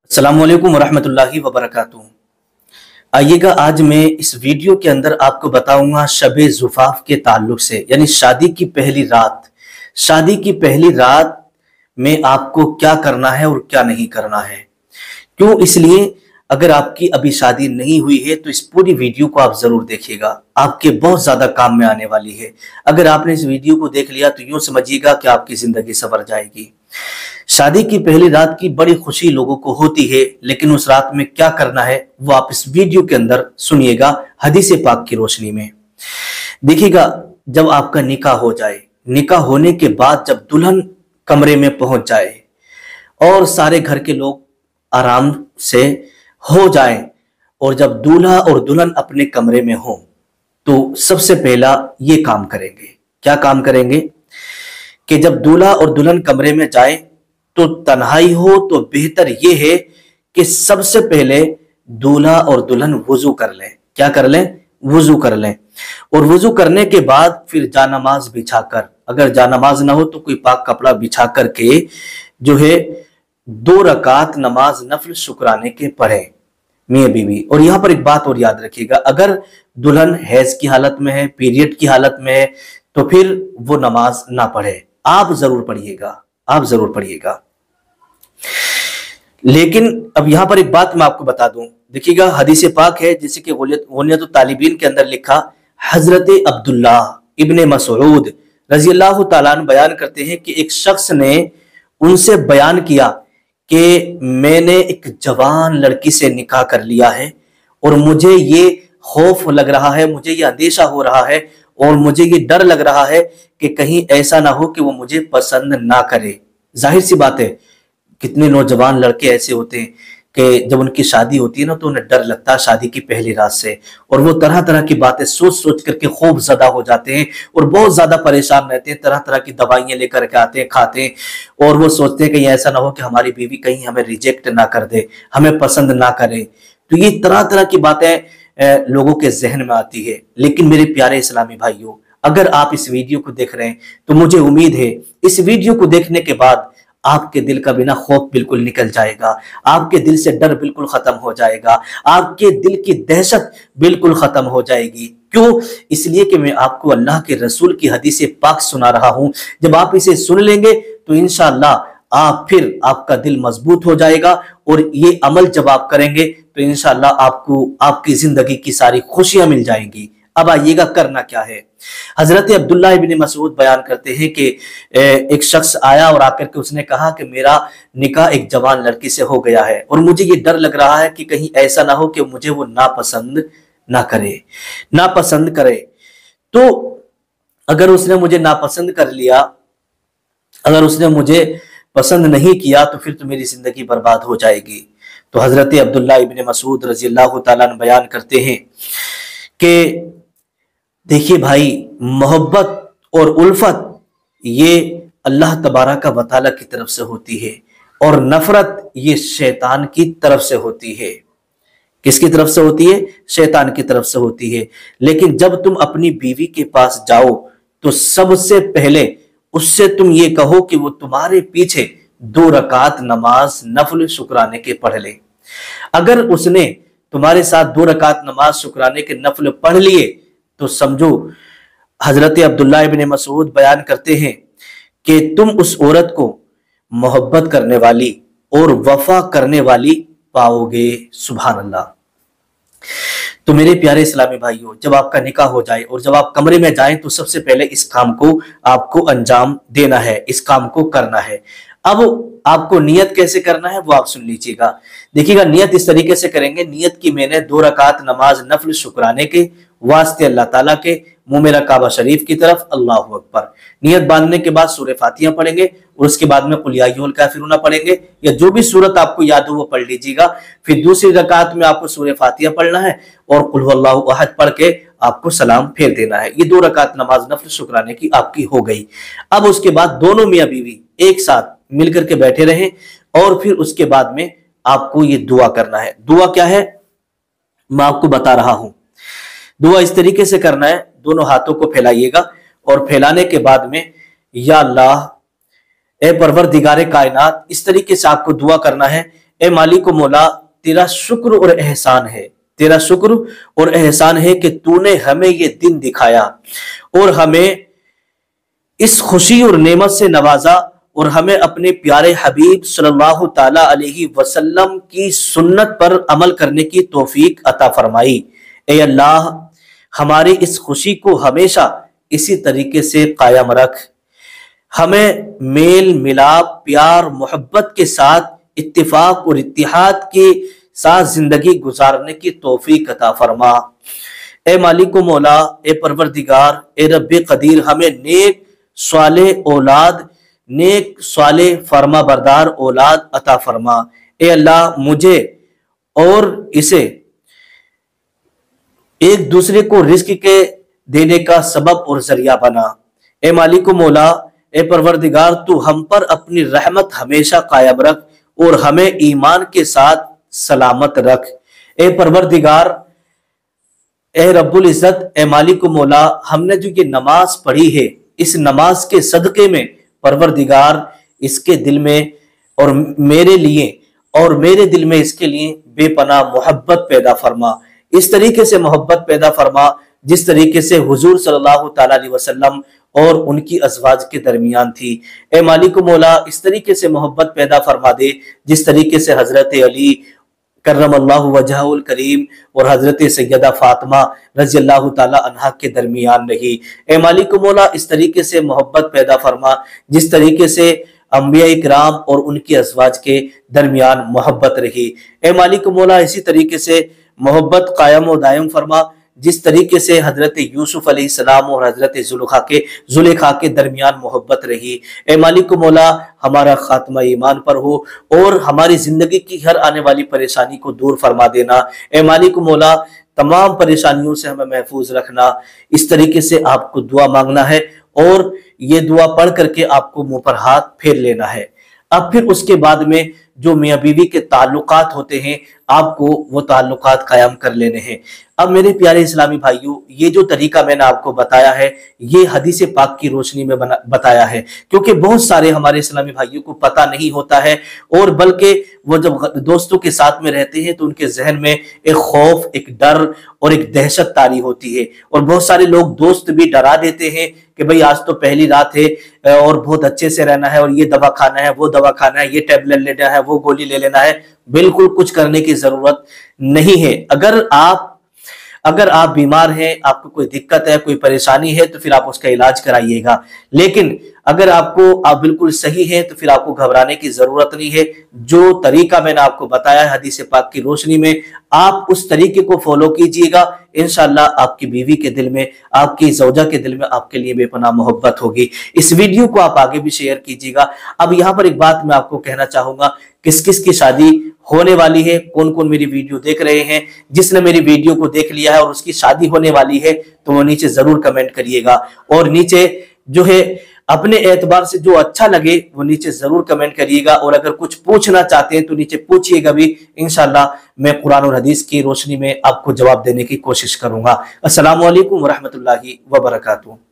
अस्सलाम वालेकुम वरहमतुल्लाहि वबरकातुहू। आइएगा आज मैं इस वीडियो के अंदर आपको बताऊंगा शबे ज़ुफ़ाफ़ के ताल्लुक से, यानी शादी की पहली रात। शादी की पहली रात में आपको क्या करना है और क्या नहीं करना है। क्यों? इसलिए अगर आपकी अभी शादी नहीं हुई है तो इस पूरी वीडियो को आप जरूर देखिएगा, आपके बहुत ज्यादा काम में आने वाली है। अगर आपने इस वीडियो को देख लिया तो यूं समझिएगा कि आपकी जिंदगी संवर जाएगी। शादी की पहली रात की बड़ी खुशी लोगों को होती है, लेकिन उस रात में क्या करना है वो आप इस वीडियो के अंदर सुनिएगा हदीस पाक की रोशनी में। देखिएगा, जब आपका निकाह हो जाए, निकाह होने के बाद जब दुल्हन कमरे में पहुंच जाए और सारे घर के लोग आराम से हो जाए और जब दूल्हा और दुल्हन अपने कमरे में हो तो सबसे पहला ये काम करेंगे। क्या काम करेंगे कि जब दूल्हा और दुल्हन कमरे में जाए तो तन्हाई हो तो बेहतर ये है कि सबसे पहले दूल्हा और दुल्हन वुजू कर लें। क्या कर लें? वुजू कर लें। और वुजू करने के बाद फिर जानमाज बिछाकर, अगर जानमाज ना हो तो कोई पाक कपड़ा बिछा करके जो है 2 रकात नमाज नफल शुक्राने के पढ़े मियां बीवी। और यहां पर एक बात और याद रखिएगा, अगर दुल्हन हैज की हालत में है, पीरियड की हालत में है, तो फिर वो नमाज ना पढ़े। आप जरूर पढ़िएगा, आप जरूर पढ़िएगा। लेकिन अब यहां पर एक बात मैं आपको बता दूं, देखिएगा हदीस पाक है जैसे कि गुनियत तालिबीन के अंदर लिखा, हजरत अब्दुल्ला इब्ने मसऊद रजी अल्लाह तआला अन्हु बयान करते हैं कि एक शख्स ने उनसे बयान किया कि मैंने एक जवान लड़की से निकाह कर लिया है और मुझे ये खौफ लग रहा है, मुझे ये अंदेशा हो रहा है और मुझे ये डर लग रहा है कि कहीं ऐसा ना हो कि वो मुझे पसंद ना करे। जाहिर सी बात है, कितने नौजवान लड़के ऐसे होते हैं कि जब उनकी शादी होती है ना तो उन्हें डर लगता है शादी की पहली रात से, और वो तरह तरह की बातें सोच सोच करके खौफ ज़दा हो जाते हैं और बहुत ज्यादा परेशान रहते हैं। तरह तरह की दवाइयां लेकर के आते हैं, खाते हैं और वो सोचते हैं कि ऐसा ना हो कि हमारी बीवी कहीं हमें रिजेक्ट ना कर दे, हमें पसंद ना करे। तो ये तरह तरह की बातें लोगों के जहन में आती है। लेकिन मेरे प्यारे इस्लामी भाइयों, अगर आप इस वीडियो को देख रहे हैं तो मुझे उम्मीद है इस वीडियो को देखने के बाद आपके दिल का बिना खौफ बिल्कुल निकल जाएगा, आपके दिल से डर बिल्कुल खत्म हो जाएगा, आपके दिल की दहशत बिल्कुल खत्म हो जाएगी। क्यों? इसलिए कि मैं आपको अल्लाह के रसूल की हदीस पाक सुना रहा हूं। जब आप इसे सुन लेंगे तो इंशाअल्लाह आपका दिल मजबूत हो जाएगा और ये अमल जब आप करेंगे तो इंशाअल्लाह आपको आपकी जिंदगी की सारी खुशियां मिल जाएंगी। अब आइएगा करना क्या है। हजरत अब्दुल्ला इब्ने मसऊद बयान करते हैं कि एक शख्स आया और आकर के उसने कहा कि मेरा निकाह एक जवान लड़की से हो गया है और मुझे ये डर लग रहा है कि कहीं ऐसा ना हो कि मुझे वो नापसंद करे। तो अगर उसने मुझे नापसंद कर लिया, अगर उसने मुझे पसंद नहीं किया तो फिर तो मेरी जिंदगी बर्बाद हो जाएगी। तो हजरत अब्दुल्ला इब्ने मसऊद रजी अल्लाह तआला अन्हु बयान करते हैं कि देखिए भाई, मोहब्बत और उल्फत ये अल्लाह तबारक व तआला की तरफ से होती है और नफरत ये शैतान की तरफ से होती है। किसकी तरफ से होती है? शैतान की तरफ से होती है। लेकिन जब तुम अपनी बीवी के पास जाओ तो सबसे पहले उससे तुम ये कहो कि वो तुम्हारे पीछे 2 रकात नमाज नफल शुक्राने के पढ़ ले। अगर उसने तुम्हारे साथ 2 रकात नमाज शुक्राने के नफल पढ़ लिए तो समझो, हजरत अब्दुल्ला इब्ने मसऊद बयान करते हैं कि तुम उस औरत को मोहब्बत करने वाली और वफा करने वाली पाओगे। सुभान अल्लाह। तो मेरे प्यारे इस्लामी भाइयों, जब आपका निकाह हो जाए और जब आप कमरे में जाएं तो सबसे पहले इस काम को आपको अंजाम देना है, इस काम को करना है। अब आपको नियत कैसे करना है वो आप सुन लीजिएगा। देखिएगा, नियत इस तरीके से करेंगे। नियत की मैंने 2 रकात नमाज नफल शुक्राने के वास्ते अल्लाह ताला के, मुंह मेरा काबा शरीफ की तरफ, अल्लाहु अकबर। नियत बांधने के बाद सूरह फातिहा पढ़ेंगे और उसके बाद में कुल या अय्युहल काफिरून पढ़ेंगे, या जो भी सूरत आपको याद हो वो पढ़ लीजिएगा। फिर दूसरी रकात में आपको सूरह फातिहा पढ़ना है और कुल हुवल्लाहु अहद पढ़ के आपको सलाम फेर देना है। ये 2 रकात नमाज नफल शुक्राने की आपकी हो गई। अब उसके बाद दोनों मियां बीवी एक साथ मिलकर के बैठे रहें और फिर उसके बाद में आपको ये दुआ करना है। दुआ क्या है मैं आपको बता रहा हूं। दुआ इस तरीके से करना है, दोनों हाथों को फैलाइएगा और फैलाने के बाद में या अल्लाह, ए परवरदिगारे कायनात, इस तरीके से आपको दुआ करना है, اے مالک و مولا تیرا شکر اور احسان ہے، تیرا شکر اور احسان ہے کہ تو نے ہمیں یہ دن دکھایا اور ہمیں اس خوشی اور نعمت سے نوازا اور ہمیں اپنے پیارے حبیب صلی اللہ تعالی علیہ وسلم کی سنت پر عمل کرنے کی توفیق عطا فرمائی۔ اے اللہ ہماری اس خوشی کو ہمیشہ اسی طریقے سے قائم رکھ، ہمیں میل ملاپ پیار محبت کے ساتھ اتفاق اور اتحاد کے ساتھ زندگی گزارنے کی توفیق عطا فرما۔ اے مالک و مولا، اے پروردگار، اے رب قدیر، ہمیں نیک صالح اولاد، نیک صالح فرما بردار اولاد عطا فرما۔ اے اللہ مجھے اور اسے ایک دوسرے کو رزق کے دینے کا سبب اور ذریعہ بنا۔ اے مالک و مولا، اے پروردگار، تو ہم پر اپنی رحمت ہمیشہ قائم رکھ اور ہمیں ایمان کے ساتھ سلامت رکھ۔ اے پروردگار، اے رب العزت، اے مالک و مولا، ہم نے جو یہ نماز پڑھی ہے اس نماز کے صدقے میں پروردگار اس کے دل میں اور میرے لیے اور میرے دل میں اس کے لیے بے پناہ محبت پیدا فرما، اس طریقے سے محبت پیدا فرما جس طریقے سے حضور صلی اللہ تعالیٰ علیہ وسلم اور ان کی ازواج کے درمیان تھی۔ اے مالک و مولا، اس طریقے سے محبت پیدا فرما دے جس طریقے سے حضرت علی کرم اللہ وجہہ الکریم اور حضرت سیدہ فاطمہ رضی اللہ تعالیٰ عنہا کے درمیان رہی۔ اے مالک و مولا، اس طریقے سے محبت پیدا فرما جس طریقے سے انبیاء کرام اور ان کی ازواج کے درمیان محبت رہی۔ اے مالک و مولا، اسی طریقے سے محبت قائم و دائم فرما جس طریقے سے حضرت یوسف علیہ السلام اور حضرت زلیخا کے درمیان محبت رہی۔ اے مالک و مولا، ہمارا خاتمہ ایمان پر ہو اور ہماری زندگی کی ہر آنے والی پریشانی کو دور فرما دینا۔ اے مالک و مولا، تمام پریشانیوں سے ہمیں محفوظ رکھنا۔ اس طریقے سے آپ کو دعا مانگنا ہے اور یہ دعا پڑھ کر کے آپ کو منہ پر ہاتھ پھیر لینا ہے۔ اب پھر اس کے بعد میں جو میاں بیوی کے تعلقات ہوتے ہیں آپ کو وہ تعلقات قائم کر لینے ہیں۔ اب میرے پیارے اسلامی بھائیوں، یہ جو طریقہ میں نے آپ کو بتایا ہے یہ حدیث پاک کی روشنی میں بتایا ہے، کیونکہ بہت سارے ہمارے اسلامی بھائیوں کو پتہ نہیں ہوتا ہے، اور بلکہ وہ جب دوستوں کے ساتھ میں رہتے ہیں تو ان کے ذہن میں ایک خوف، ایک ڈر اور ایک دہشت طاری ہوتی ہے، اور بہت سارے لوگ دوست بھی ڈرا دیتے ہیں کہ بھئی آج تو پہلی رات ہے اور بہت اچھے سے رہنا ہے اور یہ دوا کھانا ہے، وہ دوا کھانا ہے، یہ ٹیبلٹ لینا ہے، وہ گولی لے لینا ہے۔ بالکل کچھ کرنے کی ضرورت نہیں ہے۔ اگر آپ بیمار ہیں، آپ کو کوئی دقت ہے، کوئی پریشانی ہے تو پھر آپ اس کا علاج کرائیے گا، لیکن اگر آپ بالکل صحیح ہیں تو پھر آپ کو گھبرانے کی ضرورت نہیں ہے۔ جو طریقہ میں نے آپ کو بتایا ہے حدیث پاک کی روشنی میں، آپ اس طریقے کو فالو کیجئے گا، انشاءاللہ آپ کی بیوی کے دل میں، آپ کی زوجہ کے دل میں آپ کے لیے بے پناہ محبت ہوگی۔ اس ویڈیو کو آپ آگے بھی شیئر کیجئے گا۔ اب یہاں پر ایک بات میں آپ کو کہنا چاہوں گا، کس کس کی شادی ہونے والی ہے، کون کون میری ویڈیو دیکھ رہے ہیں، جس نے میری ویڈیو کو دیکھ لیا ہے اور اس کی شادی ہونے والی ہے تو وہ نیچے ضرور کمنٹ کریے گا، اور نیچے جو ہے اپنے اعتبار سے جو اچھا لگے وہ نیچے ضرور کمنٹ کریے گا، اور اگر کچھ پوچھنا چاہتے ہیں تو نیچے پوچھئے گا بھی، انشاءاللہ میں قرآن اور حدیث کی روشنی میں آپ کو جواب دینے کی کوشش کروں گا۔ السلام علیکم ورحمۃ اللہ وبرکاتہ۔